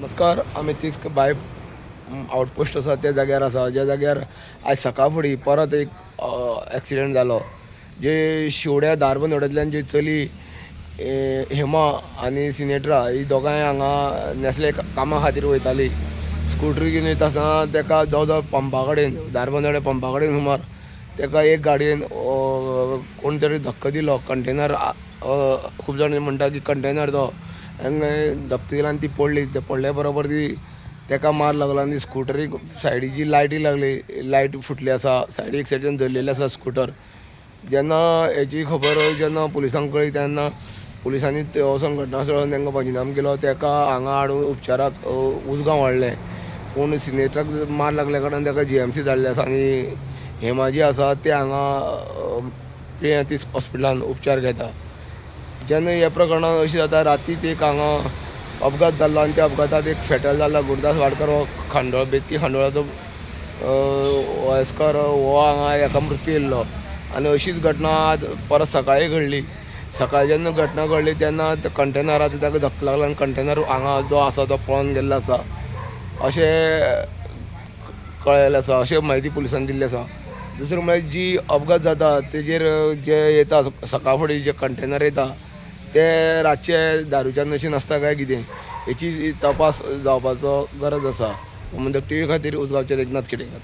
नमस्कार. आम्ही Tisk bye outpost आसा त्या जाग्यार आसा, ज्या जाग्यार आज सकाळ फुडें परत एक एक्सिडेंट जालो. जे शेवड्या धारबांदोड्यांतल्यान जी चली हेमा आनी सिनेट्रा ही दोगांय हांगा नेसले कामा खातीर वयताली. स्कूटर घेवन वयता आसतना तेका जवळ जवळ पंपा कडेन धारबांदोड्या पंपा कडेन सुमार तेका एक गाडयेन कोण तरी धक्को दिलो. कंटेनर खूब जाण म्हणटा की कंटेनर तो धक्को दिला आनी ती पडली. ते पडल्या बरोबर ती तेका मार लागलो आनी स्कुटरीक सायडीची लायटी लागली, लायट फुटली आसा, सायडीक एक सायडीन धरलेली आसा स्कुटर. जेन्ना हेची खबर जेन्ना पुलिसांक कळ्ळी तेन्ना पुलिसांनी वचून घटनास्थळार तांकां पंचनामो केलो. तेका हांगा हाडून उपचाराक उसगांव हाडलें. पूण सिनेट्राक मार लागल्या कारणान तेका GMC धाडलें आसा आनी हेमा जी आसा ते हांगा ती हॉस्पिटलान उपचार घेता. जेन्ना ह्या प्रकरणान अशें जाता, रातीच एक हांगा अपघात जाल्लो आनी त्या अपघातांत एक फेटल जाल्लो गुरुदास वाडकर हो खांडोळ बेतकी खांडोळाचो वयस्कर हो हांगा हेका मृत्यू येयल्लो. आनी अशीच घटना आज परत सकाळी घडली. सकाळी जेन्ना घटना घडली तेन्ना कंटेनराचो ताका धक्को लागलो आनी कंटेनर हांगा जो आसा तो पळोवन गेल्लो आसा अशें कळयलें आसा, अशें म्हायती पुलिसांनी दिल्ली आसा. दुसरें म्हळ्यार जी अपघात जाता तेजेर जे येता सकाळ फुडें जे कंटेनर येता ते रातचे दारूच्या नशेन आसता काय कितें हेची तपास जावपाचो गरज आसा. म्हणजे TV खातीर उसगांवचे एकनाथ केडेकर.